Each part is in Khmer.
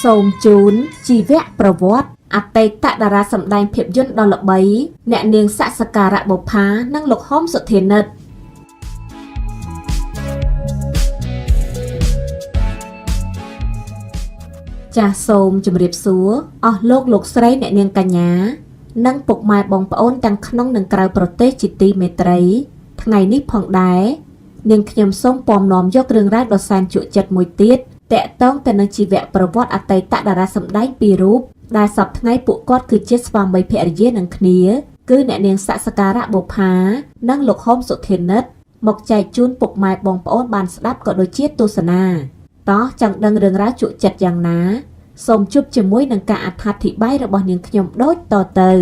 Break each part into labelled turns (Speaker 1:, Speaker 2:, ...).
Speaker 1: សូមជូនជីវប្រវត្តិអតីតតារាសម្ដែងភាពយន្តដ៏ល្បីអ្នកនាងសក្ការៈបុប្ផានិងលោកហុំសុធានិតចាសសូមជម្រាបសួរអស់លោកស្រីអ្នកនាងកញ្ញានិងពុកម៉ែបងប្អូនទាំងក្នុងនិងក្រៅប្រទេសជាទីមេត្រីថ្ងៃនេះផងដែរនាងខ្ញុំសូមពំនាំយករឿងរ៉ាវដ៏សែនជក់ចិត្តមួយទៀតតាក់ទងទៅនឹងជីវប្រវត្តិអតីតតារាសម្ដែងពីររូបដែលសពថ្ងៃពួកគាត់គឺជាស្វាមីភរិយានឹងគ្នាគឺអ្នកនាងសក្ការៈបុប្ផានិងលោកហុំសុធានិតមកចែកជូនពុកម៉ែបងប្អូនបានស្ដាប់ក៏ដូចជាទស្សនាតោះចង់ដឹងរឿងរ៉ាវជក់ចិត្តយ៉ាងណាសូមជួបជាមួយនឹងការអត្ថាធិប្បាយរបស់នាងខ្ញុំដូចតទៅ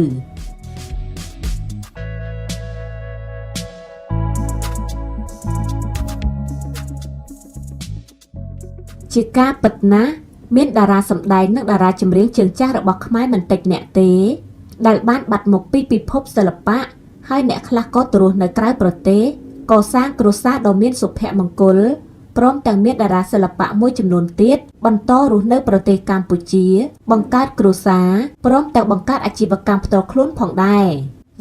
Speaker 1: ជាការពិតណាស់មានតារាសម្ដែងនិងតារាចម្រៀងជើងចាស់របស់ខ្មែរមិនតិចអ្នកទេដែលបានបាត់មុខពីពិភពសិល្បៈហើយអ្នកខ្លះក៏ទៅរស់នៅក្រៅប្រទេសកសាងគ្រួសារដ៏មានសុភមង្គលព្រមទាំងមានតារាសិល្បៈមួយចំនួនទៀតបន្តរស់នៅប្រទេសកម្ពុជាបង្កើតគ្រួសារព្រមទាំងបង្កើតអាជីវកម្មផ្ទាល់ខ្លួនផងដែរ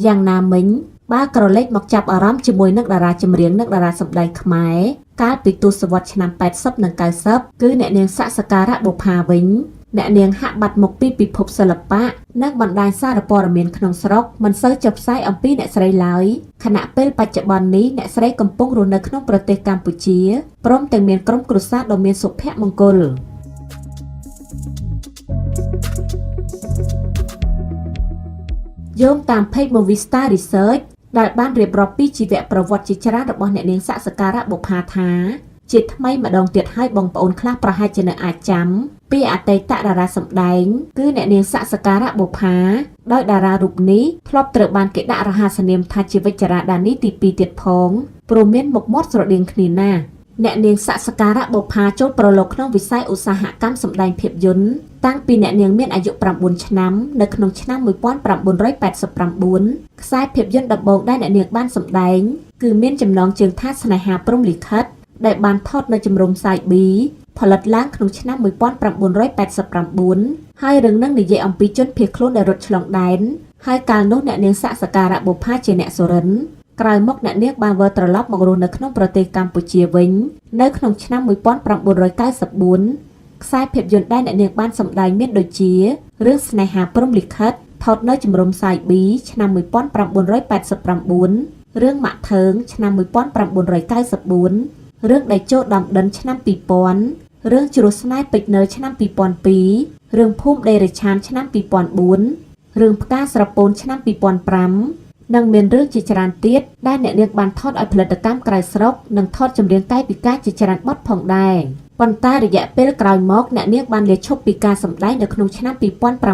Speaker 1: យ៉ាងណាមិញបើក្រឡេកមកចាប់អារម្មណ៍ជាមួយនឹងតារាចម្រៀងនិងតារាសម្ដែងខ្មែរកាលពីទសវត្សរ៍ឆ្នាំ80និង90គឺអ្នកនាងសក្ការៈបុប្ផាវិញអ្នកនាងហាក់បាត់មុខពីពិភពសិល្បៈនិងបណ្ដាញសារព័ត៌មានក្នុងស្រុកមិនសូវចុះផ្សាយអំពីអ្នកស្រីឡើយខណៈពេលបច្ចុប្បន្ននេះអ្នកស្រីកំពុងរស់នៅក្នុងប្រទេសកម្ពុជាព្រមទាំងមានក្រុមគ្រួសារដ៏មានសុភមង្គលយោងតាម Page Movie Star Research ដែលបានរៀបរាប់ពីជីវប្រវត្តិជាច្រើនរបស់អ្នកនាងសក្ការៈបុប្ផាថាជាថ្មីម្ដងទៀតហើយបងប្អូនខ្លះប្រហែលជានៅអាចចាំពីអតីតតារាសម្ដែងគឺអ្នកនាងសក្ការៈបុប្ផាដោយតារារូបនេះធ្លាប់ត្រូវបានគេដាក់រហស្សនាមថាជាវិជ្ជរាដានីទី2ទៀតផងព្រោះមានមុខមាត់ស្រដៀងគ្នាណាស់អ្នកនាងសក្ការៈបុប្ផាចូលប្រឡូកក្នុងវិស័យឧស្សាហកម្មសម្ដែងភាពយន្តតាំងពីអ្នកនាងមានអាយុ9ឆ្នាំនៅក្នុងឆ្នាំ1989ខ្សែភាពយន្តដំបូងដែលអ្នកនាងបានសម្ដែងគឺមានចំណងជើងថាស្នេហាព្រំលិខិតដែលបានថតនៅជំរំផ្សាយ B ផលិតឡើងក្នុងឆ្នាំ1989ហើយរឿងនឹងនិយាយអំពីជនភៀសខ្លួនដែលរត់ឆ្លងដែនហើយកាលនោះអ្នកនាងសក្ការៈបុប្ផាជាអ្នកសុរិន្ទក្រោយមកអ្នកនាងបានវិលត្រឡប់មករស់នៅក្នុងប្រទេសកម្ពុជាវិញនៅក្នុងឆ្នាំ1994ខ្សែភាពយន្តដែលអ្នកនាងបានសម្ដែងមានដូចជារឿងស្នេហាព្រំលិខិតថតនៅជំរំផ្សាយ B ឆ្នាំ1989រឿងម៉ាក់ថើងឆ្នាំ1994រឿងដៃជោដំដិនឆ្នាំ2000រឿងជ្រោះស្នេហ៍ពេជ្រនៅឆ្នាំ2002រឿងភូមិដេរឆានឆ្នាំ2004រឿងផ្កាស្រពោនឆ្នាំ2005និងមានរឿងជាច្រើនទៀតដែលអ្នកនាងបានថតឲ្យផលិតកម្មក្រៅស្រុកនិងថតចម្រៀងកាយវិការជាច្រើនបទផងដែរប៉ុន្តែរយៈពេលក្រោយមកអ្នកនាងបានលាឈប់ពីការសម្ដែងនៅក្នុងឆ្នាំ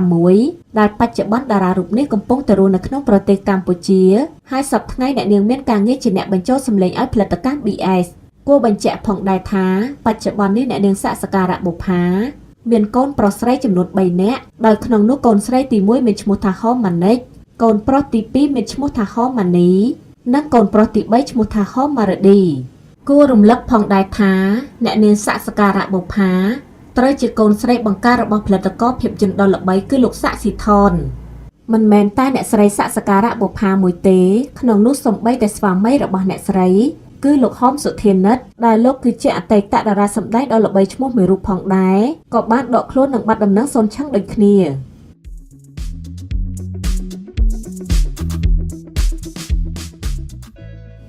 Speaker 1: 2006ដែលបច្ចុប្បន្នតារារូបនេះកំពុងទៅរស់នៅក្នុងប្រទេសកម្ពុជាហើយសប្តាហ៍ថ្ងៃអ្នកនាងមានការងារជាអ្នកបញ្ចូលសម្លេងឲ្យផលិតកម្ម BS គួរបញ្ជាក់ផងដែរថាបច្ចុប្បន្ននេះអ្នកនាងសក្ការៈបុប្ផាមានកូនប្រុសស្រីចំនួន3នាក់ដោយក្នុងនោះកូនស្រីទី1មានឈ្មោះថាហោមម៉ានិចកូនប្រុសទី2មានឈ្មោះថាហោមម៉ានីនិងកូនប្រុសទី3ឈ្មោះថាហោមម៉ារ៉ាឌីគួររំលឹកផងដែរថាអ្នកនាងសក្ការៈបុប្ផាត្រូវជាកូនស្រីបង្ការរបស់ផលិតករភាពយន្តដ៏ល្បីគឺលោកសាក់ស៊ីថនមិនមែនតែអ្នកស្រីសក្ការៈបុប្ផាមួយទេក្នុងនោះសូម្បីតែស្វាមីរបស់អ្នកស្រីគឺលោកហុំសុធានិតដែលលោកគឺជាអតីតតារាសម្ដែងដ៏ល្បីឈ្មោះមួយរូបផងដែរក៏បានដកខ្លួននឹងបាត់ដំណឹងសូនឆឹងដូចគ្នា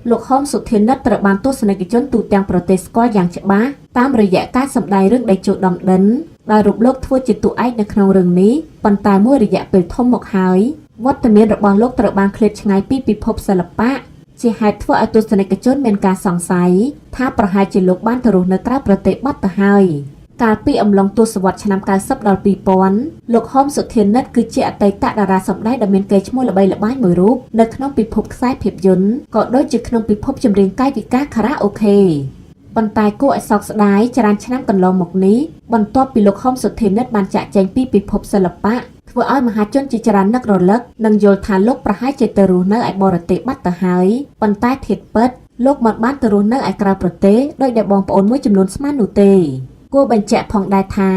Speaker 1: លោកហុំសុធានិតត្រូវបានទស្សនិកជនទូទាំងប្រទេសស្គាល់យ៉ាងច្បាស់តាមរយៈការសម្ដែងរឿងដេជោដំដិនដែលរូបលោកធ្វើជាតួឯកនៅក្នុងរឿងនេះប៉ុន្តែមួយរយៈពេលធំមកហើយវត្តមានរបស់លោកត្រូវបានឃ្លាតឆ្ងាយពីពិភពសិល្បៈជាហេតុធ្វើឲ្យទស្សនិកជនមានការសង្ស័យថាប្រហែលជាលោកបានទៅរស់នៅក្រៅប្រទេសបាត់ទៅហើយកាលពីអំឡុងទសវត្សរ៍ឆ្នាំ90ដល់2000លោកហុំសុធានិតគឺជាអតីតតារាសម្ដែងដ៏មានកេរ្តិ៍ឈ្មោះល្បីល្បាញមួយរូបនៅក្នុងពិភពខ្សែភាពយន្តក៏ដូចជាក្នុងពិភពចម្រៀងកាយវិការខារ៉ាអូខេប៉ុន្តែគួរឲ្យសោកស្ដាយច្រើនឆ្នាំកន្លងមកនេះបន្ទាប់ពីលោកហុំសុធានិតបានចាក់ចែងពីពិភពសិល្បៈធ្វើឲ្យមហាជនជាច្រើននឹករលឹកនិងយល់ថាលោកប្រហែលជាទៅរស់នៅឯបរទេសបាត់ទៅហើយប៉ុន្តែធៀបពិតលោកមិនបានទៅរស់នៅឯក្រៅប្រទេសដោយដែលបងប្អូនមួយចំនួនស្មាននោះទេគួរបញ្ជាក់ផងដែរថា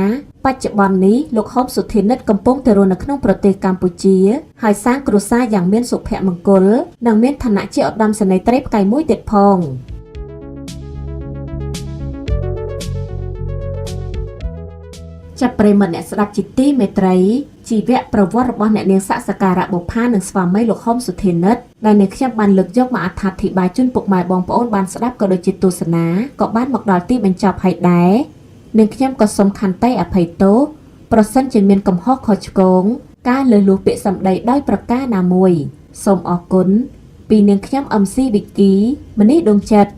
Speaker 1: បច្ចុប្បន្ននេះលោកហុំសុធានិតកំពុងទៅរស់នៅក្នុងប្រទេសកម្ពុជាហើយសាងគ្រួសារយ៉ាងមានសុភមង្គលនិងមានឋានៈជាឧត្តមសេនីយ៍ត្រីផ្កាយមួយទៀតផងចាប់ប្រិយមិត្តអ្នកស្ដាប់ជាទីមេត្រីជីវប្រវត្តិរបស់អ្នកនាងសក្ការៈបុប្ផានិងស្វាមីលោកហុំសុធានិតដែលនាងខ្ញុំបានលើកយកមកអត្ថាធិប្បាយជូនពុកម៉ែបងប្អូនបានស្ដាប់ក៏ដូចជាទស្សនាក៏បានមកដល់ទីបញ្ចប់ហើយដែរនាងខ្ញុំក៏សូមខន្តីអភ័យទោសប្រសិនជាមានកំហុសខុសឆ្គងការលើសលួសពាក្យសម្ដីដោយប្រការណាមួយសូមអរគុណពីនាងខ្ញុំ MC វិគីមនីដួងចិត្ត